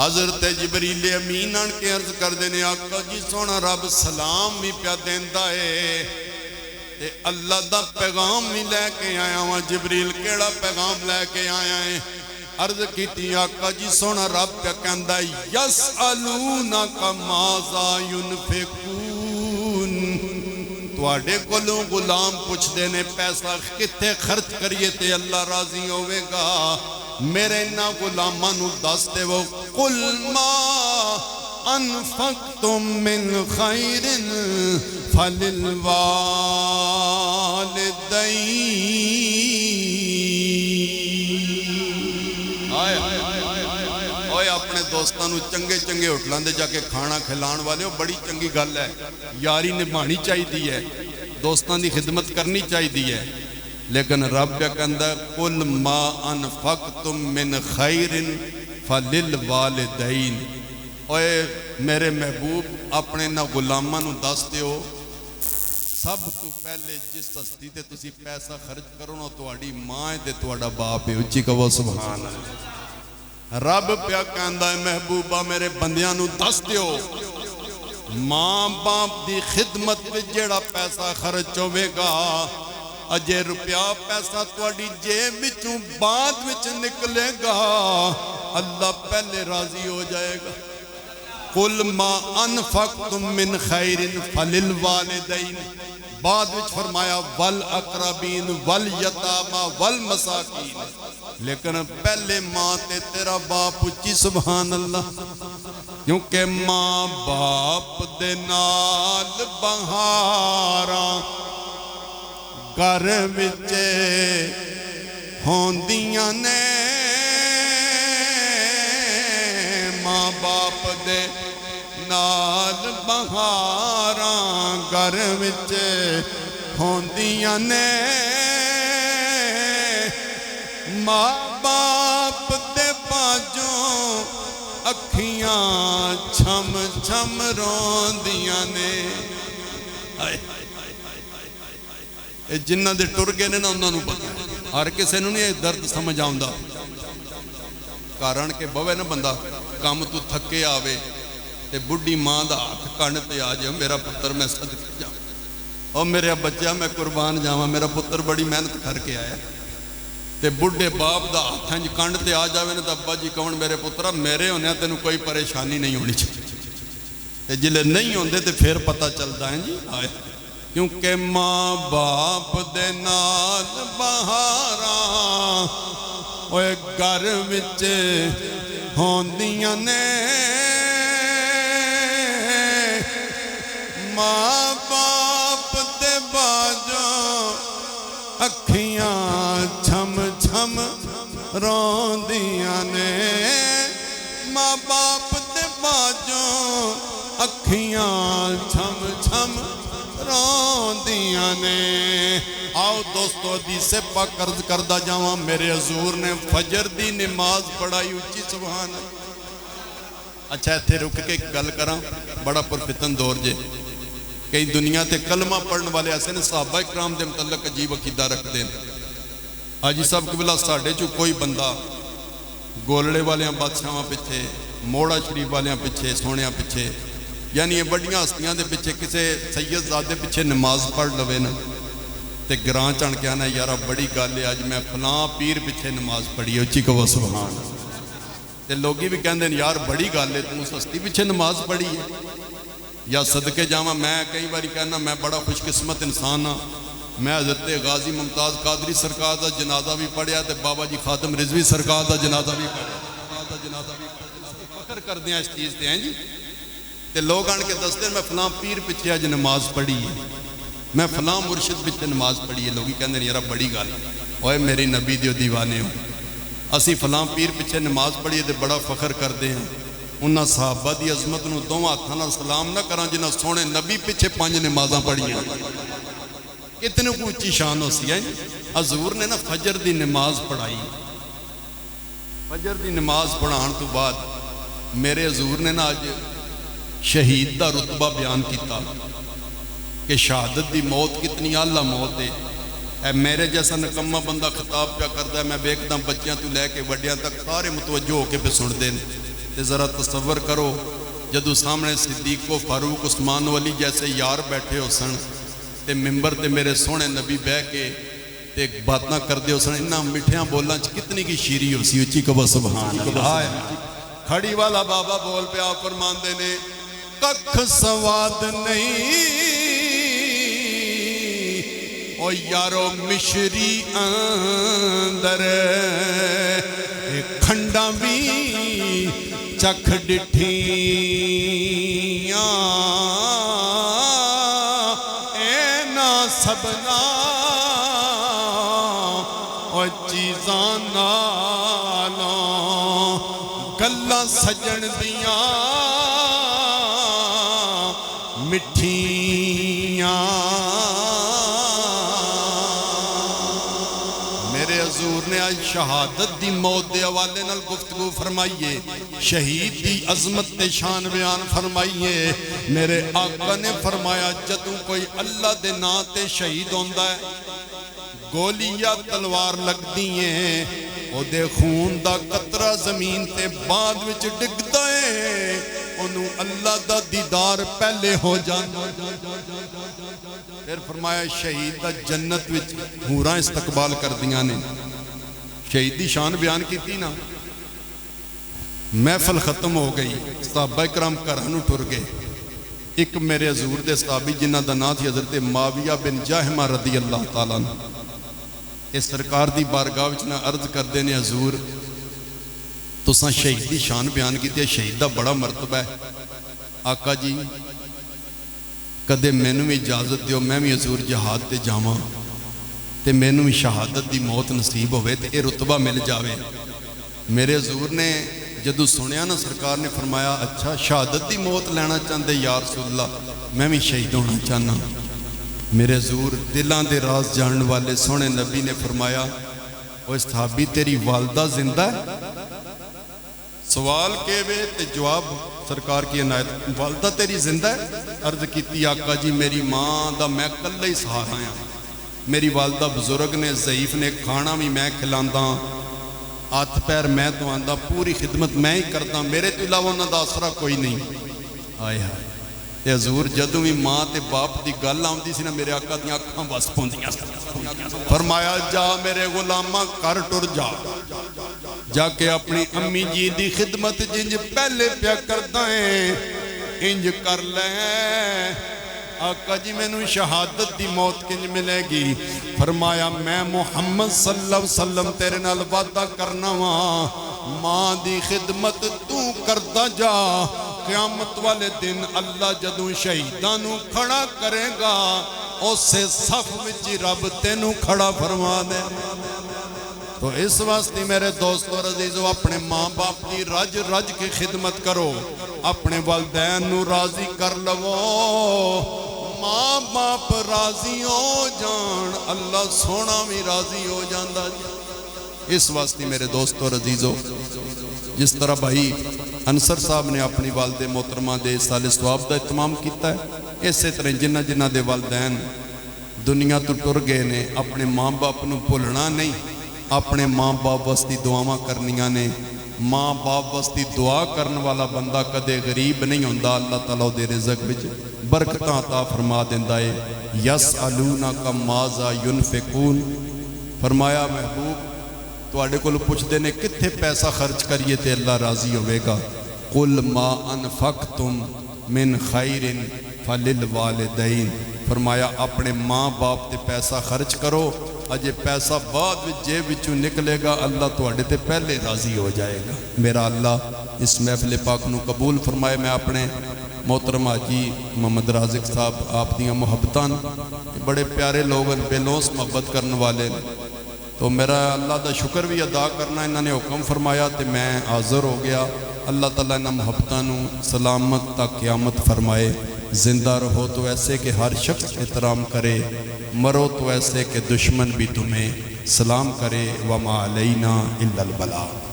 حضرت جبریل امین آن کے عرض کر دینے آقا جی سونا رب سلام بھی پیا دیندہ ہے تے اللہ دا پیغام بھی لے کے آیا ہوا جبریل کیڑا پیغام لے کے آیا ہے عرض کی تھی آقا جی سونا رب پیا کہندہ یسألونک ماذا ینفقون تواڈے کولوں غلام پوچھ دینے پیسہ کتے خرچ کریے تے اللہ راضی ہوئے گا میرے نا غلامان دستے وہ قل ما انفقتم من خیر فللوالدین اوے اپنے دوستانو چنگے چنگے ہوٹلان دے جا کے کھانا کھلان والے ہو بڑی چنگی گل ہے یاری نبھانی چاہی دی ہے دوستان دی خدمت کرنی چاہی دی ہے لیکن رب کیا کہندہ قل ما انفقتم من خیر فللوالدین اوے میرے محبوب اپنے نا غلامانو دستے ہو سب تو پہلے جس ہستی تے تسی پیسہ خرچ کرو نا تواڈی ماں تے تواڈا باپ ہے اچھی کہو سبحان اللہ رب پیا کہندہ ہے محبوبہ میرے بندیاں نو دستے ہو ماں باپ دی خدمت پہ جیڑا پیسہ خرچ ہوئے گا اجے روپیہ پیسہ تواڈی جیب وچوں بعد وچ نکلے گا اللہ پہلے راضی ہو جائے گا قل ما انفقتم من خیر فللوالدین بعد وچ فرمایا والاقربین والیتاما والمساکین لیکن پہلے ماں تے تیرا باپ اچھی سبحان اللہ کیونکہ ماں باپ دے نال بہاراں گھر وچے ہوندیاں نے ماں باپ دے نال بہاراں گھر وچے ہوندیاں نے ماں باپ دے باجوں اکھیاں چھم چھم روندیاں نے جنہ دے ٹر گئے نے نا انہوں نے پتا ہر کسے نو نہیں درد سمجھ آؤندہ کارن کے بوے نا بندہ کام تو تھکے آوے تے بڑی ماں دا ہاتھ کانتے آ جائے میرا پتر میں صدقے جاؤں اور میرے بچہ میں قربان جاؤں میرا پتر بڑی محنت کر کے آیا تے بڑے باپ دا ہاتھ کانتے آ جاوے نا تو ابا جی کون میرے پترہ میرے ہونے تینوں کوئی پریشانی نہیں ہونی چاہیے تے جلے نہیں ہوندے تے پھر پتہ چلتا ہے جی آئے کیونکہ ماں باپ دے نال بہاراں اوے گھر وچ ہوندیاں نے ماں باپ دے باجوں اکھیاں چھم چھم روندیاں نے ماں باپ دے باجوں اکھیاں چھم چھم روندیاں نے آؤ دوستو حدیث پاک عرض کردہ جاواں میرے حضور نے فجر دی نماز پڑھائی اچھی سبحان اچھا تھے رک کے گل کراں بڑا پرفتن دور جے کئی دنیا تے کلمہ پڑھنے والے ایسے نے صحابہ اکرام دے متعلق عجیب عقیدہ رکھ دیں حاجی صاحب قبلہ ساڑھے جو کوئی بندہ گولڑے والیاں بادشاہاں پچھے موڑا شریف والیاں پچھے سونیاں پچھے یعنی یہ بڑیاں ہستیاں دے پچھے کسے سید زادے پچھے نماز پڑھ لوے نا تے گران چڑھ کے آنا یارہ بڑی گل ہے آج میں فلاں پیر پچھے نماز پڑھی ہے اچھی کہو سبحان تے لوگی بھی کہندے ہیں یار بڑی گل ہے تم سستی پچھے نماز پڑھی ہے یا صدقے جاواں میں کئی باری کہنا میں بڑا خوش قسمت انسان ہاں میں حضرت غازی ممتاز قادری سرکار دا جنازہ بھی پڑھیا تے بابا جی خاتم رضوی سرکار دا جنازہ بھی پڑھیا فخر کر دیا اس چیز تے ہیں جی تے لوگ آن کے دستے ہیں میں فلاں پیر پچھے آج نماز پڑھی ہے میں فلاں مرشد پچھے نماز پڑھی ہے لوگی کہندے ہیں یارہ بڑی گل اوے میری نبی دیو دیوانے ہو اسی فلاں پیر پچھے نماز پڑھی ہے تے بڑا فخر کر دے ہیں انہاں صحابہ دی عظمت نو دو ہاتھاں سلام نہ کراں جنہاں سونے نبی پچھے 5 نمازاں پڑھی ہیں کتنے کو اچھی شان ہو سی ہے حضور نے نا فجر دی نماز پڑھائی فجر دی نماز پڑھان تو بعد میرے حضور نے نا آج شہید دا رتبہ بیان کیتا کہ شہادت دی موت کتنی اعلیٰ موت ہے اے میرے جیسا نکمہ بندہ خطاب پیا کرتا ہے میں بیکتا بچیاں تو لے کے وڈیاں تک سارے متوجہ ہو کے پہ سن دیں تے ذرا تصور کرو جدو سامنے صدیق و فاروق عثمان و علی جیسے یار بیٹھے ہو سن تے ممبر تے میرے سونے نبی بہ کے تے باتاں کر دے ہو سن انہاں مٹھیاں بولنا کتنی کی شیری ہو سی اچھی کبھا سبحان اللہ کھڑی والا بابا بول پہ آپ فرمان دینے ککھ سواد نہیں او یارو مشری اندر کھنڈا بھی چکھ ڈٹھیاں اے نا سبنا او چیزاں نالوں گلاں سجن دیاں مٹھیاں میرے حضور نے آج شہادت دی موت دے حوالے نال گفتگو فرمائیے شہید دی عظمت تے شان بیان فرمائیے میرے آقا نے فرمایا جدوں کوئی اللہ دے نا تے شہید ہوندا ہے گولی یا تلوار لگ دیئے او دے خون دا قطرہ زمین تے بعد وچ ڈگدا ہے انہوں اللہ دا دیدار پہلے ہو جانا پھر فرمایا شہید دا جنت وچ حوراں استقبال کر دیاں نے شہید دی شان بیان کی تھی نا محفل ختم ہو گئی صحابہ کرام گھراں ٹر گئے ایک میرے حضور دے صحابی جنہ دا نام تھی حضرت معاویہ بن جاہمہ رضی اللہ تعالیٰ عنہ اس سرکار دی بارگاہ وچ نہ عرض کر دینے حضور تساں شہید دی شان بیان کی تے شہید دا بڑا مرتبہ ہے آقا جی کدے مینوں بھی اجازت دیو میں بھی حضور جہاد تے جاواں تے مینوں بھی شہادت دی موت نصیب ہوئے تے اے رتبہ مل جاوے میرے حضور نے جدو سنیا نا سرکار نے فرمایا اچھا شہادت دی موت لینا چاندے یا رسول اللہ میں بھی شہید ہونا چاہنا میرے حضور دلان دے راز جانن والے سونے نبی نے فرمایا اوہ صحابی تیری والدہ زندہ ہے سوال کے بے تے جواب سرکار کی عنایت والدہ تیری زندہ ہے عرض کیتی آقا جی میری ماں دا میں کل ہی سہارا ہاں میری والدہ بزرگ نے ضعیف نے کھانا بھی میں کھلاندہ ہاتھ پیر میں تو آندہ پوری خدمت میں ہی کرتا میرے تو علاوہ نہ دا اثرہ کوئی نہیں آئے آئے تے حضور جدوں بھی ماں تے باپ دی گل آمدی سی نا میرے آقا دیاں اکھاں بس پوندیاں فرمایا جا میرے غلامہ کر ٹر جا کے اپنی امی جی دی خدمت جنج پہلے پیا کرتا ہے انج کر لیں آقا جی میں نو شہادت دی موت کنج ملے گی فرمایا میں محمد صلی اللہ علیہ وسلم تیرے نال وعدہ کرنا ماں دی خدمت تو کرتا جا قیامت والے دن اللہ جدوں شہیدانوں کھڑا کرے گا اسے صف وچ رب تینوں کھڑا فرما دے تو اس واسطے میرے دوستو اور عزیزو اپنے ماں باپ کی رج رج کی خدمت کرو اپنے والدین نو راضی کر لو ماں باپ راضی ہو جان اللہ سونا بھی راضی ہو جاندہ اس واسطے میرے دوستو اور عزیزو جس طرح بھائی انصر صاحب نے اپنی والد محترمہ دے سال ثواب دا اہتمام کیتا ہے اسی طرح جنہ جنہ دے والدین دنیا تو ٹر گئے نے اپنے ماں باپ نو بھولنا نہیں اپنے ماں باپ واسطے دعاواں کرنیاں نے ماں باپ واسطے دعا کرن والا بندہ کدے غریب نہیں ہوندا اللہ تعالیٰ دے رزق وچ برکتاں عطا فرما دیندا ہے یسألونک ماذا ينفقون فرمایا محبوب تواڈے کول پوچھدے نے کتھے پیسہ خرچ کریے تے اللہ راضی ہوے گا قل ما انفقتم من خیر فللوالدین فرمایا اپنے ماں باپ تے پیسہ خرچ کرو اجے پیسہ بعد جیب وچوں نکلے گا اللہ تواڈے تے پہلے راضی ہو جائے گا میرا اللہ اس محفل پاک نو قبول فرمائے میں اپنے محترم حاجی محمد رازق صاحب آپ دیاں محبتان بڑے پیارے لوگ بے لوس محبت کرنے والے تو میرا اللہ دا شکر بھی ادا کرنا انہوں نے حکم فرمایا تے میں حاضر ہو گیا اللہ تعالیٰ انہاں محبتانوں سلامت تا قیامت فرمائے زندہ رہو تو ایسے کہ ہر شخص احترام کرے مرو تو ایسے کہ دشمن بھی تمہیں سلام کرے وما علینا الا البلاغ